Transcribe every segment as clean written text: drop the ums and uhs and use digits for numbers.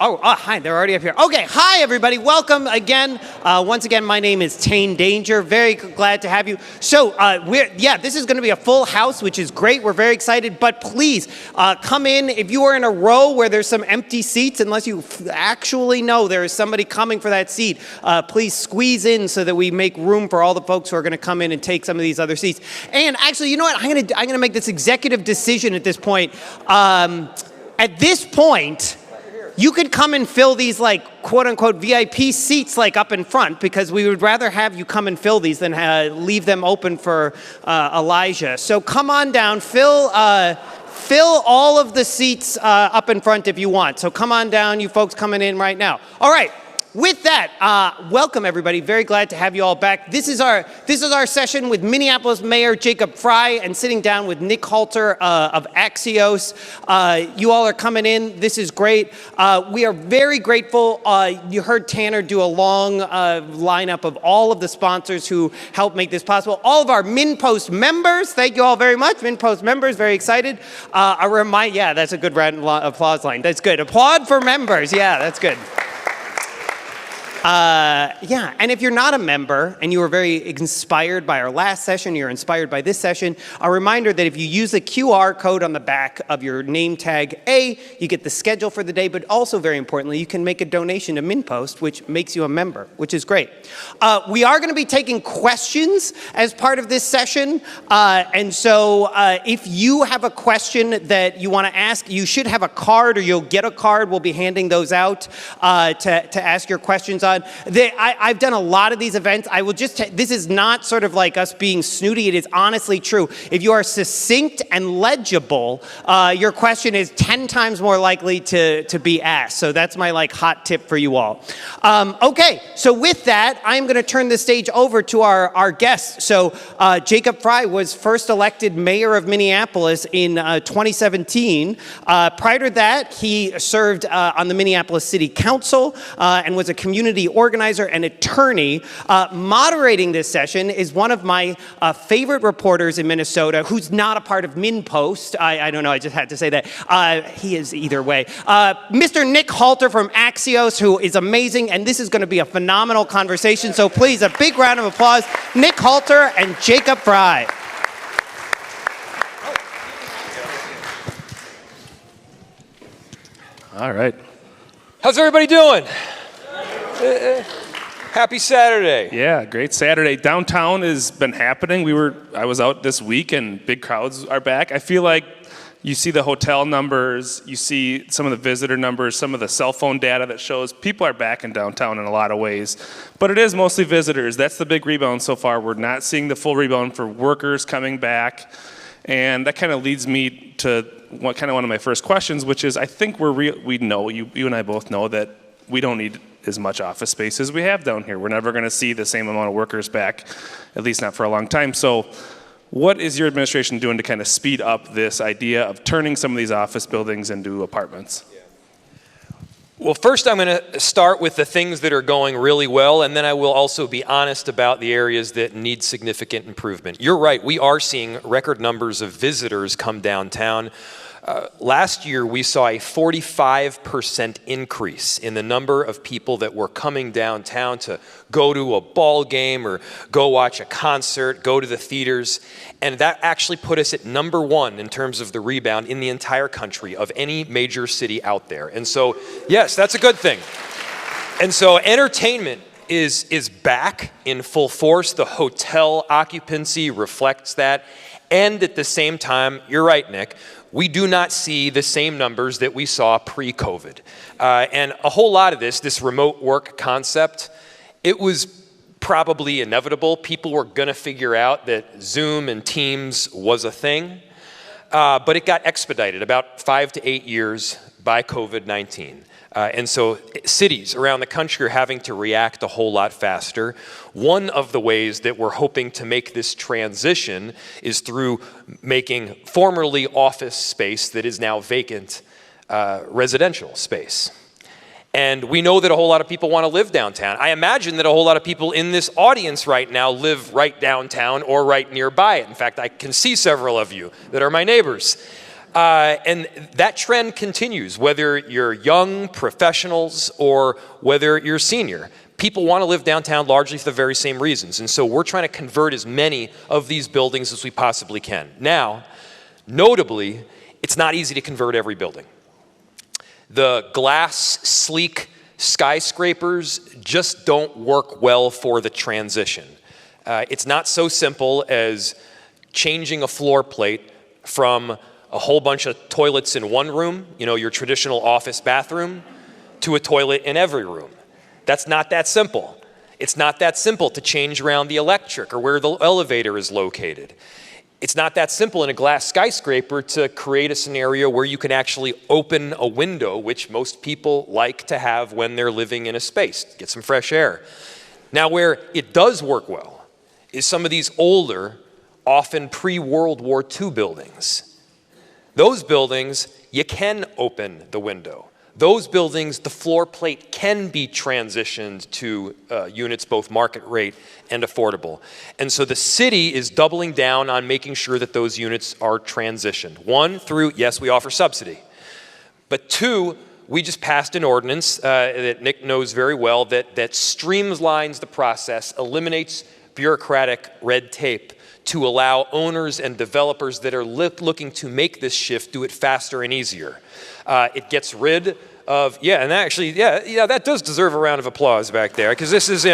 Hi, they're already up here. Okay, hi everybody, welcome again. Once again, my name is Tane Danger. Very glad to have you. So, this is going to be a full house, which is great. We're very excited, but please come in. If you are in a row where there's some empty seats, unless you actually know there is somebody coming for that seat, please squeeze in so that we make room for all the folks who are going to come in and take some of these other seats. And actually, you know what? I'm going to make this executive decision at this point. At this point, you could come and fill these quote unquote VIP seats up in front, because we would rather have you come and fill these than leave them open for Elijah. So come on down, fill all of the seats up in front if you want. So come on down, you folks coming in right now. All right. With that, welcome everybody. Very glad to have you all back. This is our session with Minneapolis Mayor Jacob Frey, and sitting down with Nick Halter of Axios. You all are coming in. This is great. We are very grateful. You heard Tanner do a long lineup of all of the sponsors who helped make this possible. All of our MinnPost members, thank you all very much. MinnPost members, very excited. Yeah, that's a good round of applause line. That's good. Applaud for members. Yeah, that's good. And if you're not a member and you were very inspired by our last session, you're inspired by this session, a reminder that if you use the QR code on the back of your name tag, you get the schedule for the day, but also very importantly, you can make a donation to MinnPost, which makes you a member, which is great. We are going to be taking questions as part of this session. So if you have a question that you want to ask, you should have a card, or you'll get a card. We'll be handing those out to ask your questions on. I've done a lot of these events. I will just, this is not sort of like us being snooty. It is honestly true. If you are succinct and legible, your question is 10 times more likely to be asked. So that's my hot tip for you all. Okay, so with that, I'm going to turn the stage over to our guests. So Jacob Frey was first elected mayor of Minneapolis in 2017. Prior to that, he served on the Minneapolis City Council and was a community organizer and attorney. Moderating this session is one of my favorite reporters in Minnesota, who's not a part of MinnPost. I don't know, I just had to say that. He is either way. Mr. Nick Halter from Axios, who is amazing, and this is going to be a phenomenal conversation. So please, a big round of applause. Nick Halter and Jacob Frey. All right. How's everybody doing? Happy Saturday. Yeah, great Saturday. Downtown has been happening. I was out this week and big crowds are back. I feel like you see the hotel numbers, you see some of the visitor numbers, some of the cell phone data that shows people are back in downtown in a lot of ways. But it is mostly visitors. That's the big rebound so far. We're not seeing the full rebound for workers coming back. And that kind of leads me to one of my first questions, which is, I think we know, you and I both know, that we don't need as much office space as we have down here. We're never going to see the same amount of workers back, at least not for a long time. So what is your administration doing to kind of speed up this idea of turning some of these office buildings into apartments? Well, first I'm going to start with the things that are going really well, and then I will also be honest about the areas that need significant improvement. You're right, we are seeing record numbers of visitors come downtown. Last year, we saw a 45% increase in the number of people that were coming downtown to go to a ball game or go watch a concert, go to the theaters. And that actually put us at #1 in terms of the rebound in the entire country of any major city out there. And so, yes, that's a good thing. And so entertainment is back in full force. The hotel occupancy reflects that. And at the same time, you're right, Nick, we do not see the same numbers that we saw pre-COVID. And a whole lot of this remote work concept, it was probably inevitable. People were going to figure out that Zoom and Teams was a thing. But it got expedited about 5 to 8 years by COVID-19. And so cities around the country are having to react a whole lot faster. One of the ways that we're hoping to make this transition is through making formerly office space that is now vacant residential space. And we know that a whole lot of people want to live downtown. I imagine that a whole lot of people in this audience right now live right downtown or right nearby it. In fact, I can see several of you that are my neighbors. And that trend continues, whether you're young professionals or whether you're senior. People want to live downtown largely for the very same reasons. And so we're trying to convert as many of these buildings as we possibly can. Now, notably, it's not easy to convert every building. The glass, sleek skyscrapers just don't work well for the transition. It's not so simple as changing a floor plate from a whole bunch of toilets in one room, your traditional office bathroom, to a toilet in every room. That's not that simple. It's not that simple to change around the electric or where the elevator is located. It's not that simple in a glass skyscraper to create a scenario where you can actually open a window, which most people like to have when they're living in a space, get some fresh air. Now, where it does work well is some of these older, often pre-World War II buildings. Those buildings, you can open the window. Those buildings, the floor plate can be transitioned to units both market rate and affordable. And so the city is doubling down on making sure that those units are transitioned. One, through, yes, we offer subsidy. But two, we just passed an ordinance that Nick knows very well that streamlines the process, eliminates bureaucratic red tape to allow owners and developers that are looking to make this shift do it faster and easier. It gets rid of, and actually, that does deserve a round of applause back there, because this is,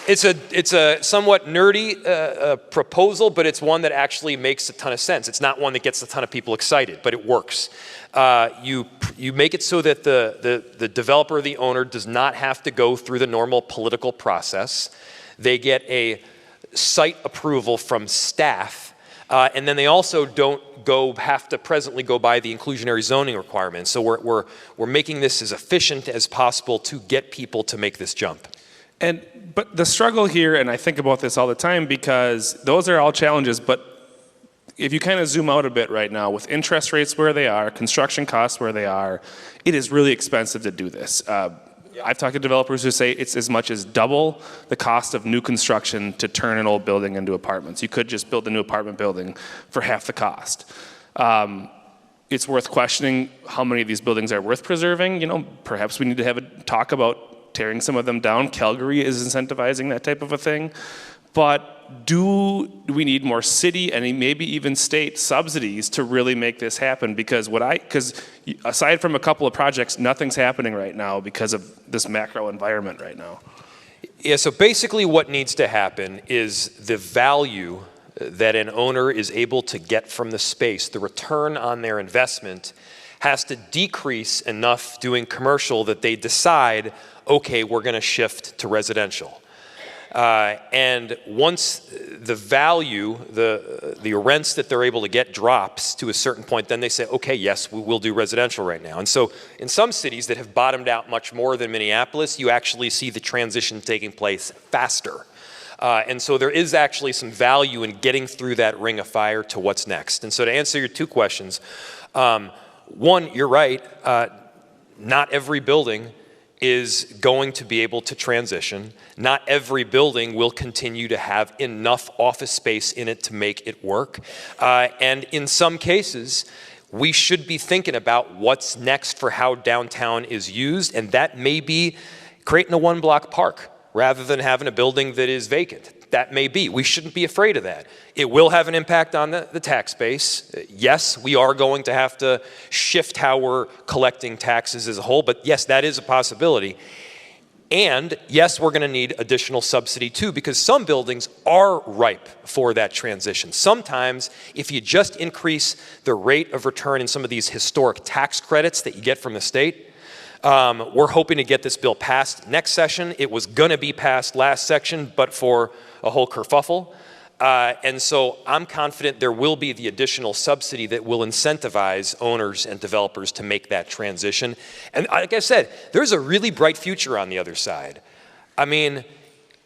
it's a somewhat nerdy proposal, but it's one that actually makes a ton of sense. It's not one that gets a ton of people excited, but it works. You make it so that the developer or the owner does not have to go through the normal political process. They get a site approval from staff, and then they also don't have to presently go by the inclusionary zoning requirements. So we're making this as efficient as possible to get people to make this jump. But the struggle here, and I think about this all the time because those are all challenges, but if you kind of zoom out a bit right now, with interest rates where they are, construction costs where they are, it is really expensive to do this. I've talked to developers who say it's as much as double the cost of new construction to turn an old building into apartments. You could just build a new apartment building for half the cost. It's worth questioning how many of these buildings are worth preserving. Perhaps we need to have a talk about tearing some of them down. Calgary is incentivizing that type of a thing. But do we need more city and maybe even state subsidies to really make this happen? Because aside from a couple of projects, nothing's happening right now because of this macro environment right now. Yeah, so basically what needs to happen is the value that an owner is able to get from the space, the return on their investment, has to decrease enough doing commercial that they decide, okay, we're going to shift to residential. And once the value, the rents that they're able to get drops to a certain point, then they say, okay, yes, we will do residential right now. And so in some cities that have bottomed out much more than Minneapolis, you actually see the transition taking place faster. And so there is actually some value in getting through that ring of fire to what's next. And so to answer your two questions, one, you're right, not every building is going to be able to transition. Not every building will continue to have enough office space in it to make it work. And in some cases, we should be thinking about what's next for how downtown is used, and that may be creating a one-block park rather than having a building that is vacant. That may be. We shouldn't be afraid of that. It will have an impact on the tax base. Yes, we are going to have to shift how we're collecting taxes as a whole, but yes, that is a possibility. And yes, we're going to need additional subsidy too, because some buildings are ripe for that transition. Sometimes, if you just increase the rate of return in some of these historic tax credits that you get from the state, we're hoping to get this bill passed next session. It was going to be passed last session, but for a whole kerfuffle. And so I'm confident there will be the additional subsidy that will incentivize owners and developers to make that transition. And like I said, there's a really bright future on the other side. I mean,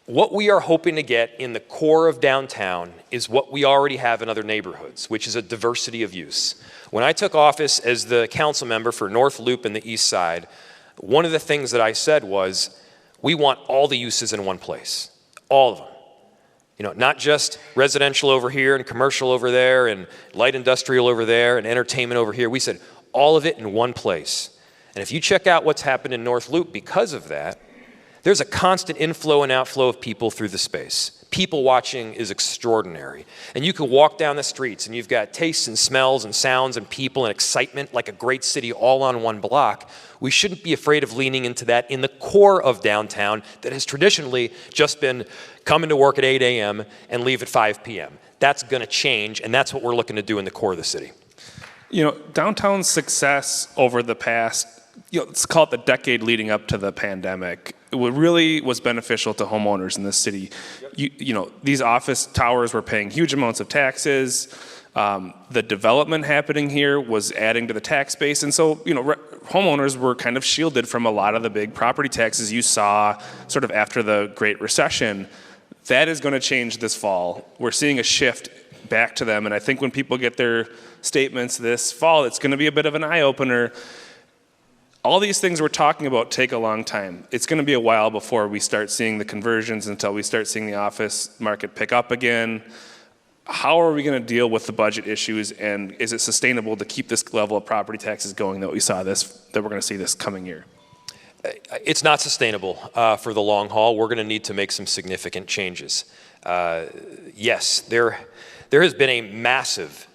what we are hoping to get in the core of downtown is what we already have in other neighborhoods, which is a diversity of use. When I took office as the council member for North Loop and the East Side, one of the things that I said was, we want all the uses in one place, all of them. not just residential over here and commercial over there and light industrial over there and entertainment over here. We said all of it in one place. And if you check out what's happened in North Loop because of that, there's a constant inflow and outflow of people through the space. People watching is extraordinary. And you can walk down the streets and you've got tastes and smells and sounds and people and excitement like a great city all on one block. We shouldn't be afraid of leaning into that in the core of downtown that has traditionally just been coming to work at 8 a.m. and leave at 5 p.m. That's going to change, and that's what we're looking to do in the core of the city. Downtown's success over the past, let's call it the decade leading up to the pandemic, it really was beneficial to homeowners in this city. These office towers were paying huge amounts of taxes. The development happening here was adding to the tax base, and so homeowners were kind of shielded from a lot of the big property taxes you saw sort of after the Great Recession. That is going to change this fall. We're seeing a shift back to them, and I think when people get their statements this fall, it's going to be a bit of an eye-opener. All these things we're talking about take a long time. It's going to be a while before we start seeing the conversions, until we start seeing the office market pick up again. How are we going to deal with the budget issues, and is it sustainable to keep this level of property taxes going that we're going to see this coming year? It's not sustainable for the long haul. We're going to need to make some significant changes. Yes, there has been a massive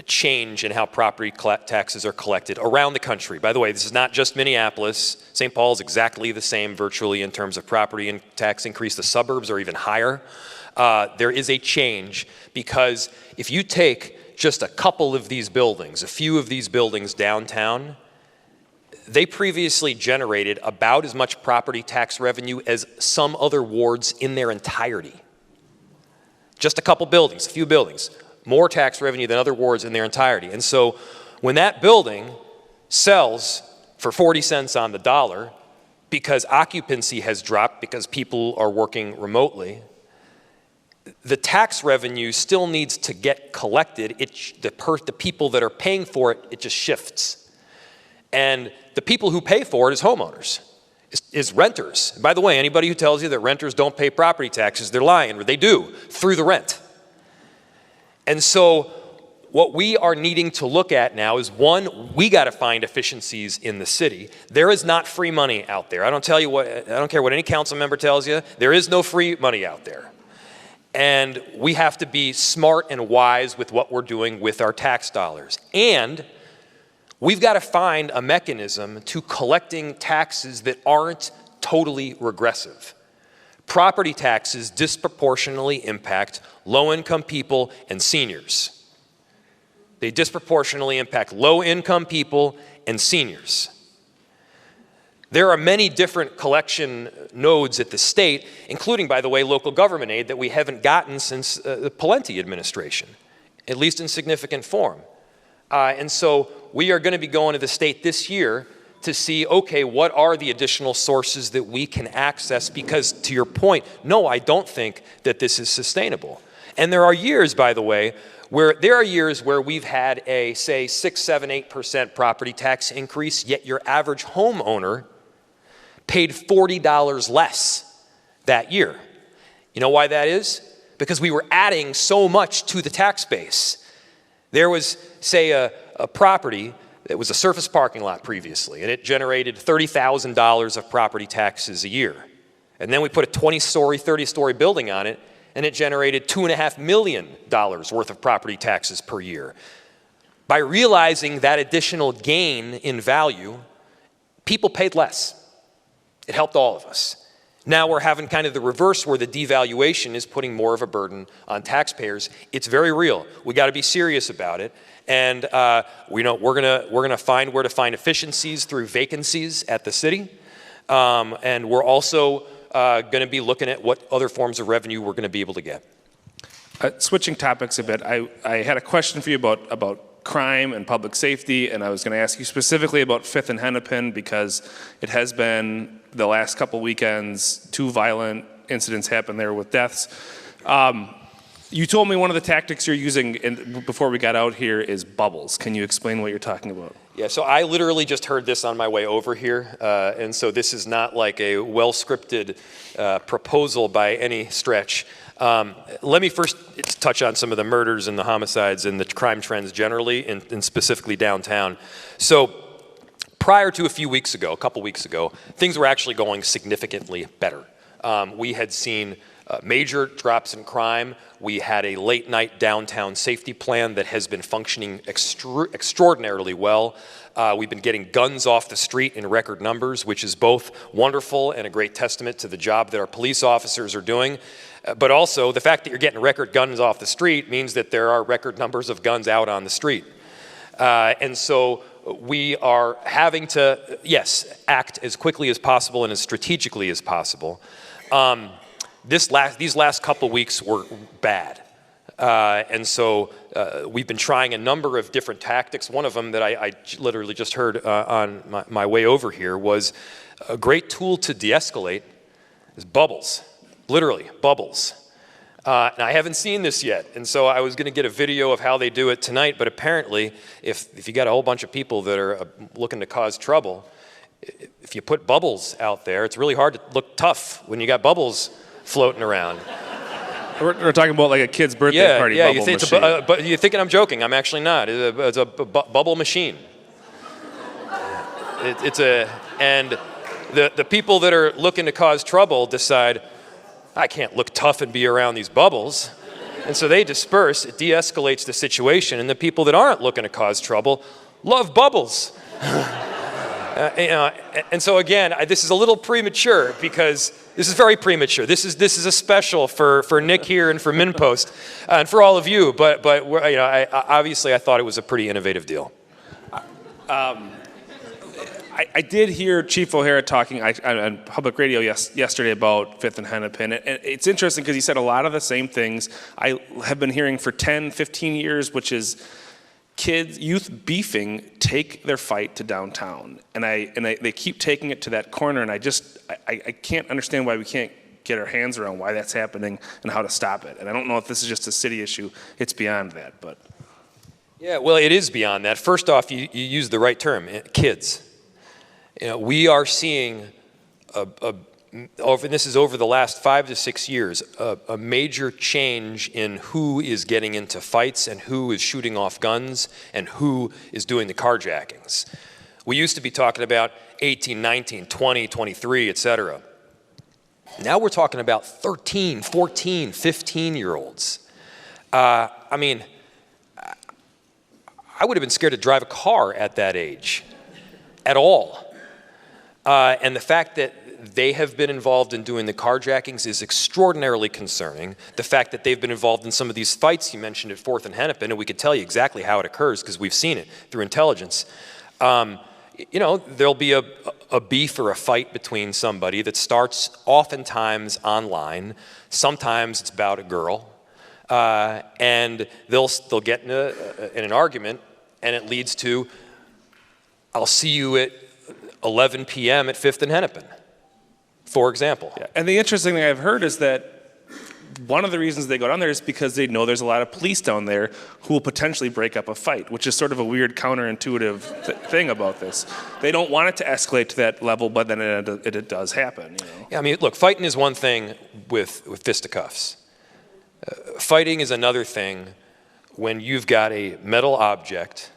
change in how property taxes are collected around the country. By the way, this is not just Minneapolis. St. Paul is exactly the same virtually in terms of property tax increase. The suburbs are even higher. There is a change because if you take just a couple of these buildings, a few of these buildings downtown, they previously generated about as much property tax revenue as some other wards in their entirety. Just a couple buildings, a few buildings, more tax revenue than other wards in their entirety. And so when that building sells for 40 cents on the dollar because occupancy has dropped because people are working remotely, the tax revenue still needs to get collected. The people that are paying for it, it just shifts. And the people who pay for it is homeowners, is renters. By the way, anybody who tells you that renters don't pay property taxes, they're lying. They do, through the rent. And so what we are needing to look at now is, one, we got to find efficiencies in the city. There is not free money out there. I don't care what any council member tells you. There is no free money out there. And we have to be smart and wise with what we're doing with our tax dollars. And we've got to find a mechanism to collecting taxes that aren't totally regressive. Property taxes disproportionately impact low-income people and seniors. They disproportionately impact low-income people and seniors. There are many different collection nodes at the state, including, by the way, local government aid that we haven't gotten since the Pawlenty administration, at least in significant form. And so we are going to be going to the state this year to see, okay, what are the additional sources that we can access? Because to your point, no, I don't think that this is sustainable. And there are years, by the way, where we've had a, say, 6, 7, 8% property tax increase, yet your average homeowner paid $40 less that year. You know why that is? Because we were adding so much to the tax base. There was, say, a property that was a surface parking lot previously, and it generated $30,000 of property taxes a year. And then we put a 20-story, 30-story building on it, and it generated $2.5 million worth of property taxes per year. By realizing that additional gain in value, people paid less. It helped all of us. Now we're having kind of the reverse, where the devaluation is putting more of a burden on taxpayers. It's very real. We got to be serious about it. And we're gonna find where to find efficiencies through vacancies at the city, and we're also going to be looking at what other forms of revenue we're going to be able to get. Switching topics a bit, I had a question for you about crime and public safety, and I was going to ask you specifically about 5th and Hennepin, because it has been the last couple weekends, 2 violent incidents happened there with deaths. You told me one of the tactics you're using before we got out here is bubbles. Can you explain what you're talking about? Yeah, so I literally just heard this on my way over here, and so this is not like a well-scripted proposal by any stretch. Let me first touch on some of the murders and the homicides and the crime trends generally, and specifically downtown. So prior to a couple weeks ago, things were actually going significantly better. We had seen major drops in crime. We had a late night downtown safety plan that has been functioning extraordinarily well. We've been getting guns off the street in record numbers, which is both wonderful and a great testament to the job that our police officers are doing. But also, the fact that you're getting record guns off the street means that there are record numbers of guns out on the street. And so we are having to, yes, act as quickly as possible and as strategically as possible. These last couple weeks were bad. And so we've been trying a number of different tactics. One of them that I literally just heard on my way over here was a great tool to de-escalate is bubbles, literally bubbles. And I haven't seen this yet, and so I was going to get a video of how they do it tonight, but apparently if you got a whole bunch of people that are looking to cause trouble, if you put bubbles out there, it's really hard to look tough when you got bubbles floating around. We're talking about like a kid's birthday party bubble machine. But you're thinking I'm joking. I'm actually not. It's a bubble machine. And the people that are looking to cause trouble decide, I can't look tough and be around these bubbles. And so they disperse. It de-escalates the situation. And the people that aren't looking to cause trouble love bubbles. And so again, this is a little premature because this is very premature. This is a special for Nick here and for MinnPost and for all of you. But obviously I thought it was a pretty innovative deal. I did hear Chief O'Hara talking on public radio yesterday about 5th and Hennepin. And it's interesting because he said a lot of the same things I have been hearing for 10, 15 years, which is youth beefing take their fight to downtown. And they keep taking it to that corner. And I can't understand why we can't get our hands around why that's happening and how to stop it. And I don't know if this is just a city issue. It's beyond that. But yeah, well, it is beyond that. First off, you used the right term, kids. We are seeing, this is over the last 5 to 6 years, a major change in who is getting into fights and who is shooting off guns and who is doing the carjackings. We used to be talking about 18, 19, 20, 23, et cetera. Now we're talking about 13, 14, 15-year-olds. I would have been scared to drive a car at that age, at all. And the fact that they have been involved in doing the carjackings is extraordinarily concerning. The fact that they've been involved in some of these fights you mentioned at 4th and Hennepin, and we could tell you exactly how it occurs because we've seen it through intelligence. There'll be a beef or a fight between somebody that starts oftentimes online. Sometimes it's about a girl. And they'll get in an argument, and it leads to, I'll see you at 11 p.m. at 5th and Hennepin, for example. Yeah. And the interesting thing I've heard is that one of the reasons they go down there is because they know there's a lot of police down there who will potentially break up a fight, which is sort of a weird counterintuitive thing about this. They don't want it to escalate to that level, but then it does happen. Yeah, look, fighting is one thing with fisticuffs. Fighting is another thing when you've got a metal object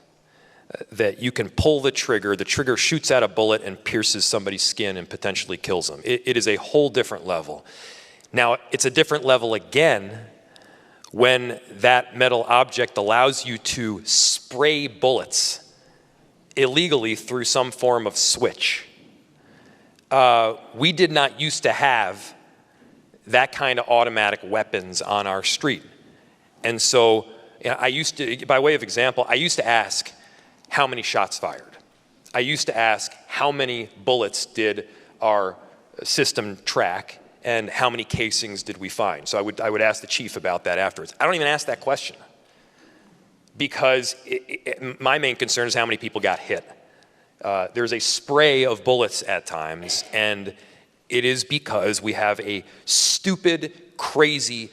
that you can pull the trigger shoots out a bullet and pierces somebody's skin and potentially kills them. It is a whole different level. Now, it's a different level again when that metal object allows you to spray bullets illegally through some form of switch. We did not used to have that kind of automatic weapons on our street. And so I used to, by way of example, I used to ask, how many shots fired? I used to ask, how many bullets did our system track and how many casings did we find? So I would ask the chief about that afterwards. I don't even ask that question because my main concern is how many people got hit. There's a spray of bullets at times, and it is because we have a stupid, crazy,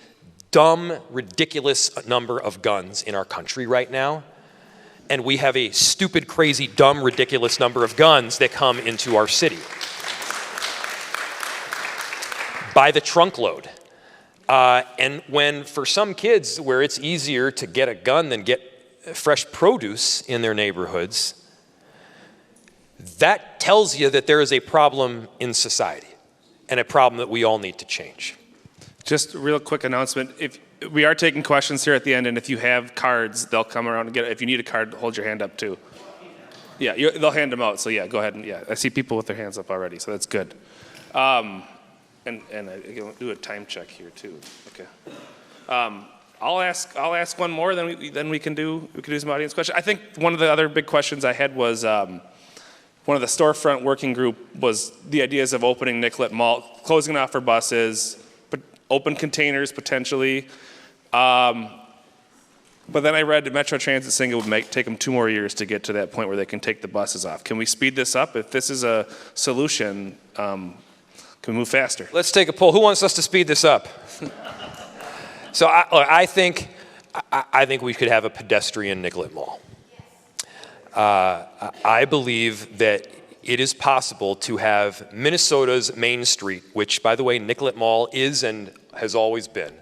dumb, ridiculous number of guns in our country right now. And we have a stupid, crazy, dumb, ridiculous number of guns that come into our city. By the trunkload. And when for some kids where it's easier to get a gun than get fresh produce in their neighborhoods, that tells you that there is a problem in society and a problem that we all need to change. Just a real quick announcement. If we are taking questions here at the end, and if you have cards, they'll come around and get it. If you need a card, hold your hand up too. Yeah, they'll hand them out. So yeah, go ahead and I see people with their hands up already, so that's good. And I do a time check here too. Okay. I'll ask one more, then we can do some audience questions. I think one of the other big questions I had was one of the storefront working group was the ideas of opening Nicolet Mall, closing it off for buses, but open containers potentially. But then I read the Metro Transit saying it would take them 2 more years to get to that point where they can take the buses off. Can we speed this up? If this is a solution, can we move faster? Let's take a poll. Who wants us to speed this up? So I think we could have a pedestrian Nicolet Mall. I believe that it is possible to have Minnesota's Main Street, which, by the way, Nicolet Mall is and has always been,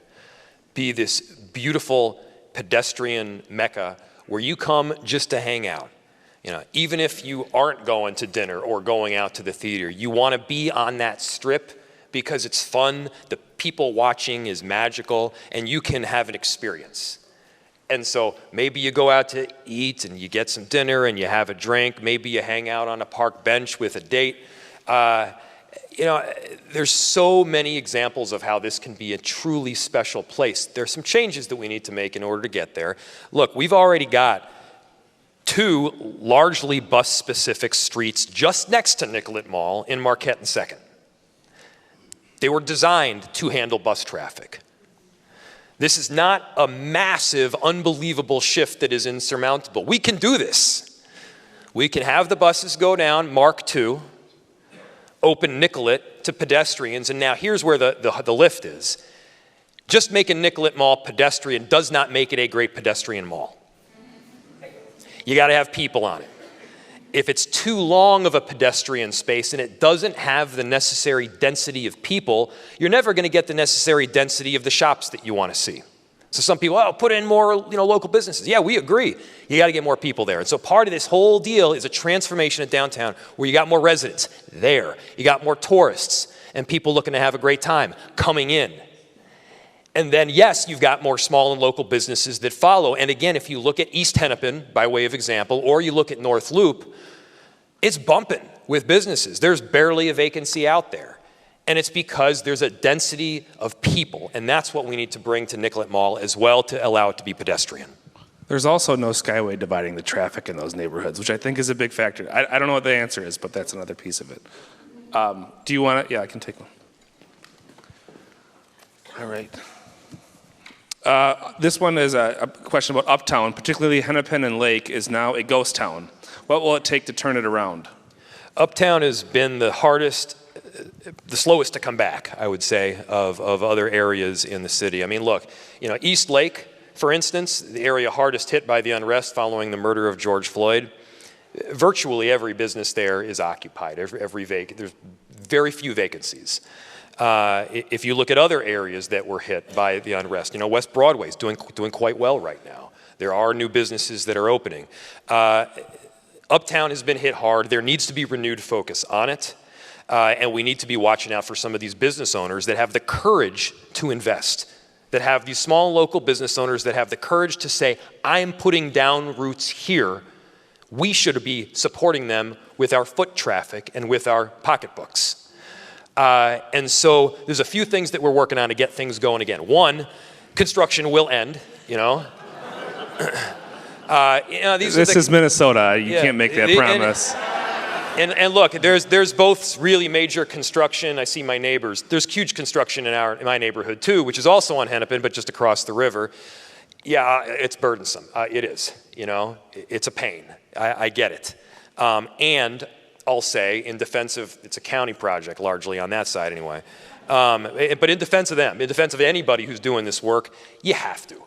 be this beautiful pedestrian mecca where you come just to hang out. You know, even if you aren't going to dinner or going out to the theater, you want to be on that strip because it's fun, the people watching is magical, and you can have an experience. And so maybe you go out to eat and you get some dinner and you have a drink. Maybe you hang out on a park bench with a date. There's so many examples of how this can be a truly special place. There's some changes that we need to make in order to get there. Look, we've already got 2 largely bus-specific streets just next to Nicolet Mall in Marquette and 2nd. They were designed to handle bus traffic. This is not a massive, unbelievable shift that is insurmountable. We can do this. We can have the buses go down, Mark II, open Nicolet to pedestrians, and now here's where the lift is. Just making Nicolet Mall pedestrian does not make it a great pedestrian mall. You got to have people on it. If it's too long of a pedestrian space and it doesn't have the necessary density of people, you're never going to get the necessary density of the shops that you want to see. So some people, put in more, local businesses. Yeah, we agree. You got to get more people there. And so part of this whole deal is a transformation of downtown where you got more residents there. You got more tourists and people looking to have a great time coming in. And then, yes, you've got more small and local businesses that follow. And again, if you look at East Hennepin, by way of example, or you look at North Loop, it's bumping with businesses. There's barely a vacancy out there. And it's because there's a density of people. And that's what we need to bring to Nicolet Mall as well to allow it to be pedestrian. There's also no skyway dividing the traffic in those neighborhoods, which I think is a big factor. I don't know what the answer is, but that's another piece of it. Do you want to? Yeah, I can take one. All right. This one is a question about Uptown, particularly Hennepin and Lake is now a ghost town. What will it take to turn it around? Uptown has been the slowest to come back, I would say, of other areas in the city. I mean, look, East Lake, for instance, the area hardest hit by the unrest following the murder of George Floyd, virtually every business there is occupied. There's very few vacancies. If you look at other areas that were hit by the unrest, West Broadway is doing quite well right now. There are new businesses that are opening. Uptown has been hit hard. There needs to be renewed focus on it. And we need to be watching out for some of these business owners that have the courage to invest, that have these small local business owners that have the courage to say, I'm putting down roots here. We should be supporting them with our foot traffic and with our pocketbooks. And so there's a few things that we're working on to get things going again. One, construction will end, This is Minnesota. You can't make that promise. And look, there's both really major construction. I see my neighbors. There's huge construction in my neighborhood too, which is also on Hennepin, but just across the river. Yeah, it's burdensome. It is. It's a pain. I get it. And I'll say, in defense of, it's a county project largely on that side anyway. But in defense of them, in defense of anybody who's doing this work, you have to.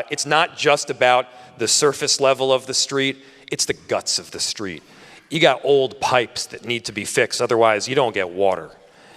It's not just about the surface level of the street, it's the guts of the street. You got old pipes that need to be fixed, otherwise you don't get water.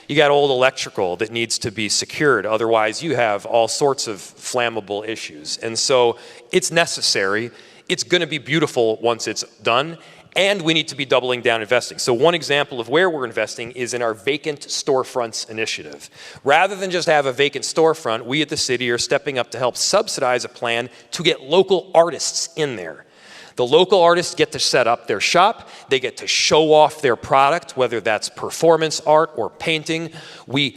You got old electrical that needs to be secured. Otherwise, you have all sorts of flammable issues. And so it's necessary. It's going to be beautiful once it's done. And we need to be doubling down investing. So one example of where we're investing is in our vacant storefronts initiative. Rather than just have a vacant storefront, we at the city are stepping up to help subsidize a plan to get local artists in there. The local artists get to set up their shop. They get to show off their product, whether that's performance art or painting. We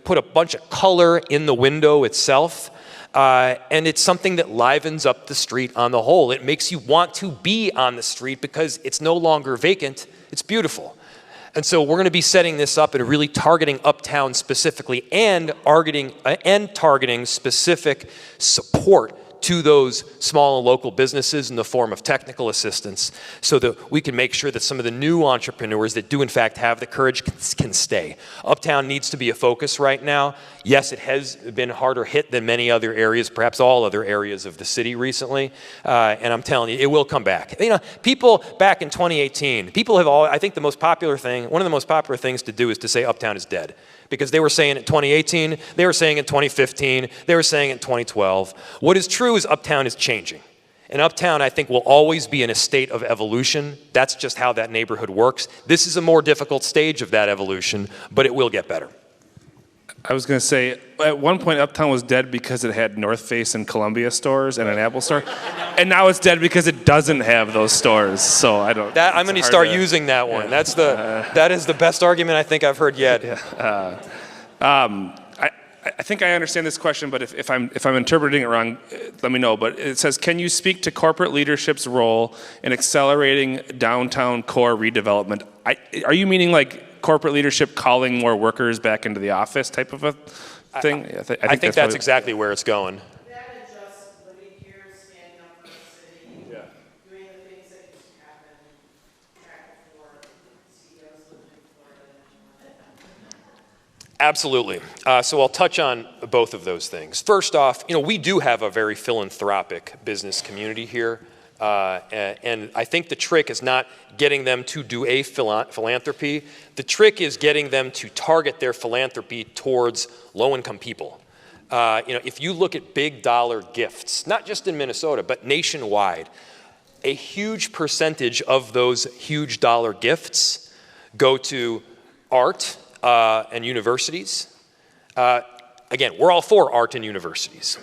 put a bunch of color in the window itself. And it's something that livens up the street on the whole. It makes you want to be on the street because it's no longer vacant, it's beautiful. And so we're going to be setting this up and really targeting Uptown specifically and targeting specific support to those small and local businesses in the form of technical assistance so that we can make sure that some of the new entrepreneurs that do in fact have the courage can stay. Uptown needs to be a focus right now. Yes, it has been harder hit than many other areas, perhaps all other areas of the city recently. And I'm telling you, it will come back. You know, people back in 2018, people have all, I think one of the most popular things to do is to say Uptown is dead. Because they were saying it in 2018, they were saying it in 2015, they were saying it in 2012. What is true is Uptown is changing. And Uptown, I think, will always be in a state of evolution. That's just how that neighborhood works. This is a more difficult stage of that evolution, but it will get better. I was going to say, at one point, Uptown was dead because it had North Face and Columbia stores and an Apple store. And now it's dead because it doesn't have those stores. So I don't. I'm going to start using that one. Yeah. That is the best argument I think I've heard yet. Yeah. I think I understand this question, but if I'm interpreting it wrong, let me know. But it says, can you speak to corporate leadership's role in accelerating downtown core redevelopment? Are you meaning like corporate leadership calling more workers back into the office type of a thing? I think that's exactly where it's going. That and just living here, standing up for the city, doing the things that used to happen back before CEOs lived in Florida. Absolutely. So I'll touch on both of those things. First off, we do have a very philanthropic business community here. And I think the trick is not getting them to do a philanthropy. The trick is getting them to target their philanthropy towards low-income people. If you look at big dollar gifts, not just in Minnesota, but nationwide, a huge percentage of those huge dollar gifts go to art and universities. Again, we're all for art and universities.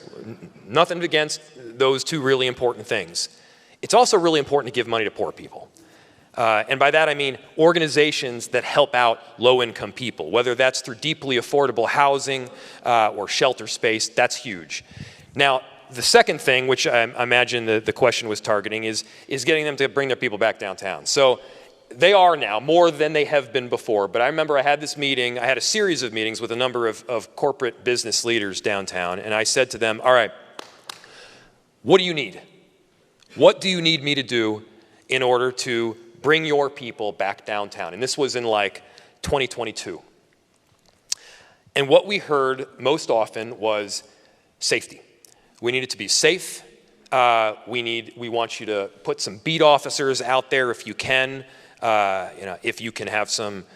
Nothing against those two really important things. It's also really important to give money to poor people. And by that I mean organizations that help out low-income people, whether that's through deeply affordable housing or shelter space, that's huge. Now, the second thing, which I imagine the question was targeting, is getting them to bring their people back downtown. So they are now, more than they have been before, but I remember I had a series of meetings with a number of corporate business leaders downtown, and I said to them, all right, what do you need? What do you need me to do in order to bring your people back downtown? And this was in like 2022. And what we heard most often was safety. We need it to be safe. We want you to put some beat officers out there if you can. If you can have some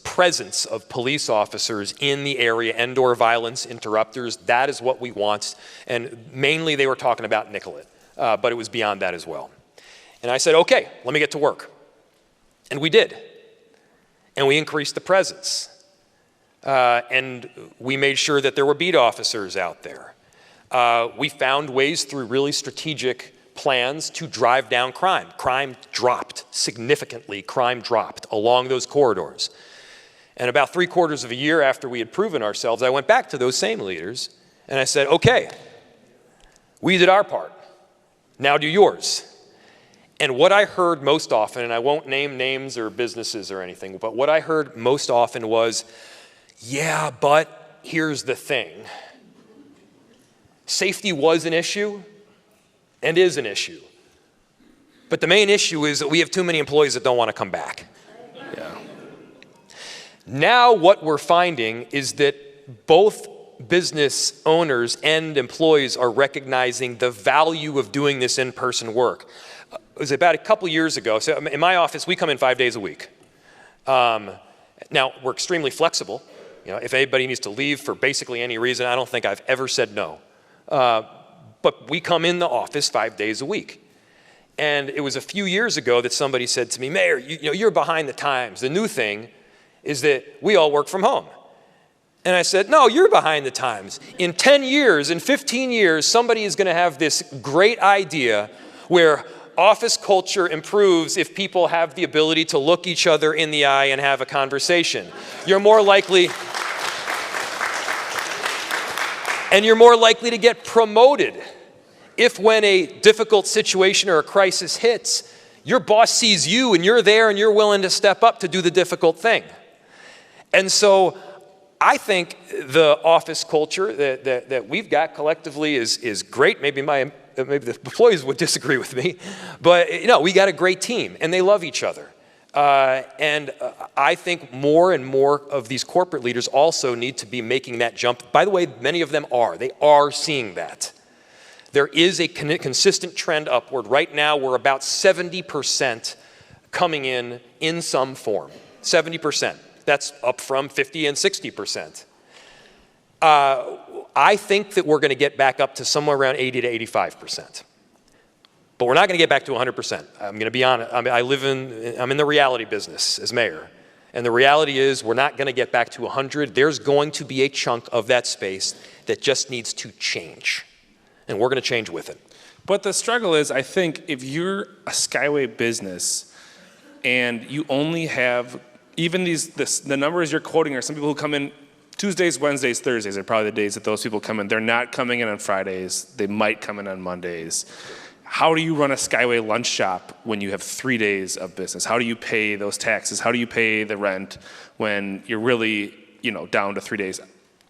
presence of police officers in the area and/or violence interrupters, that is what we want. And mainly they were talking about Nicolet. But it was beyond that as well. And I said, okay, let me get to work. And we did. And we increased the presence. And we made sure that there were beat officers out there. We found ways through really strategic plans to drive down crime. Crime dropped significantly. Crime dropped along those corridors. And about 3/4 of a year after we had proven ourselves, I went back to those same leaders and I said, okay, we did our part. Now do yours. And what I heard most often, and I won't name names or businesses or anything, but what I heard most often was, yeah, but here's the thing. Safety was an issue and is an issue. But the main issue is that we have too many employees that don't want to come back. Yeah. Now what we're finding is that both business owners and employees are recognizing the value of doing this in-person work. It was about a couple years ago. So in my office, we come in 5 days a week. Now, we're extremely flexible. If anybody needs to leave for basically any reason, I don't think I've ever said no. But we come in the office 5 days a week. And it was a few years ago that somebody said to me, Mayor, you're behind the times. The new thing is that we all work from home. And I said, no, you're behind the times. In 10 years, in 15 years, somebody is going to have this great idea where office culture improves if people have the ability to look each other in the eye and have a conversation. You're more likely to get promoted if when a difficult situation or a crisis hits, your boss sees you and you're there and you're willing to step up to do the difficult thing. And so I think the office culture that we've got collectively is great. Maybe the employees would disagree with me, but we got a great team and they love each other. And I think more and more of these corporate leaders also need to be making that jump. By the way, many of them are. They are seeing that. There is a consistent trend upward. Right now, we're about 70% coming in some form. 70%. That's up from 50 and 60%. I think that we're going to get back up to somewhere around 80 to 85%. But we're not going to get back to 100%. I'm going to be honest. I'm in the reality business as mayor. And the reality is we're not going to get back to 100. There's going to be a chunk of that space that just needs to change. And we're going to change with it. But the struggle is, I think, if you're a Skyway business and you only have, even the numbers you're quoting are some people who come in Tuesdays, Wednesdays, Thursdays are probably the days that those people come in. They're not coming in on Fridays. They might come in on Mondays. How do you run a Skyway lunch shop when you have 3 days of business? How do you pay those taxes? How do you pay the rent when you're really, down to 3 days?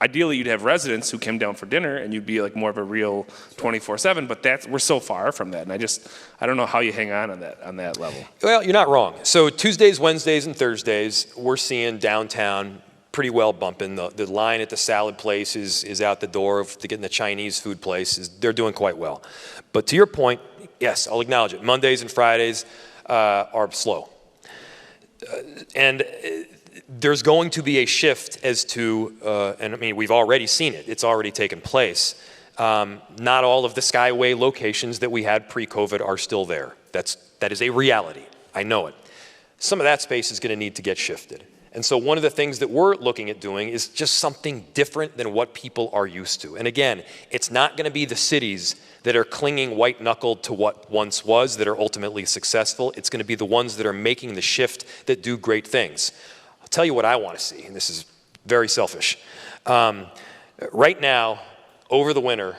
Ideally, you'd have residents who came down for dinner and you'd be like more of a real 24/7, but we're so far from that. And I don't know how you hang on that level. Well, you're not wrong. So Tuesdays, Wednesdays, and Thursdays, we're seeing downtown pretty well bumping. The line at the salad place is out the door to get in the Chinese food place. They're doing quite well. But to your point, yes, I'll acknowledge it. Mondays and Fridays are slow. And there's going to be a shift as to, and I mean, we've already seen it. It's already taken place. Not all of the Skyway locations that we had pre-COVID are still there. That is a reality. I know it. Some of that space is going to need to get shifted. And so one of the things that we're looking at doing is just something different than what people are used to. And again, it's not going to be the cities that are clinging white-knuckled to what once was that are ultimately successful. It's going to be the ones that are making the shift that do great things. I'll tell you what I want to see, and this is very selfish. Right now, over the winter,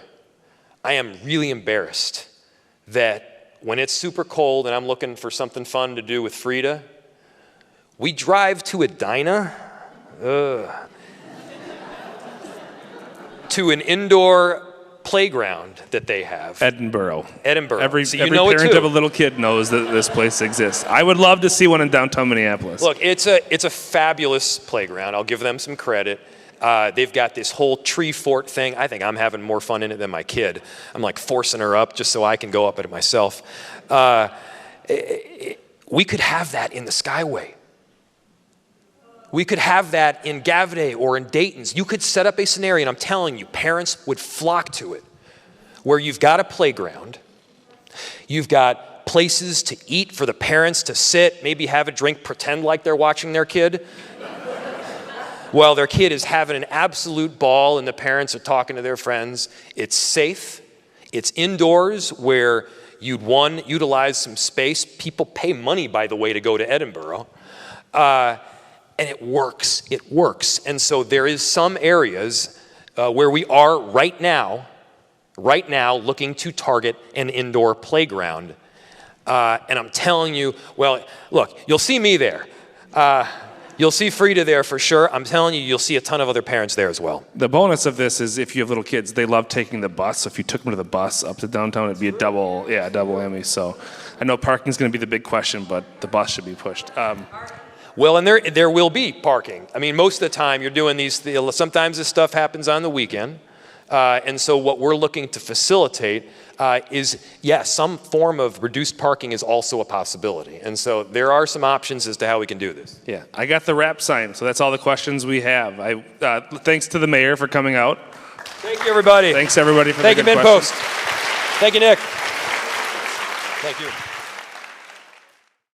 I am really embarrassed that when it's super cold and I'm looking for something fun to do with Frida, we drive to Edina, to an indoor playground that they have. Edinburgh. Every So every parent of a little kid knows that this place exists. I would love to see one in downtown Minneapolis. Look, it's a fabulous playground. I'll give them some credit. They've got this whole tree fort thing. I think I'm having more fun in it than my kid. I'm like forcing her up just so I can go up it myself. We could have that in the Skyway. We could have that in Gaviday or in Dayton's. You could set up a scenario, and I'm telling you, parents would flock to it, where you've got a playground, you've got places to eat for the parents to sit, maybe have a drink, pretend like they're watching their kid, while their kid is having an absolute ball and the parents are talking to their friends. It's safe. It's indoors where you'd, utilize some space. People pay money, by the way, to go to Edinburgh. And it works. It works. And so there is some areas where we are right now looking to target an indoor playground. And I'm telling you, well, look, you'll see me there. You'll see Frida there for sure. I'm telling you, you'll see a ton of other parents there as well. The bonus of this is if you have little kids, they love taking the bus. So if you took them to the bus up to downtown, it'd be a double whammy. So I know parking's going to be the big question, but the bus should be pushed. Well, and there will be parking. I mean, most of the time you're doing these, sometimes this stuff happens on the weekend. And so what we're looking to facilitate, is, yes, some form of reduced parking is also a possibility. And so there are some options as to how we can do this. Yeah, I got the wrap sign, so that's all the questions we have. Thanks to the mayor for coming out. Thank you, everybody. Thanks, everybody, for the Thank you, good MinnPost. questions. Thank you, Nick. Thank you.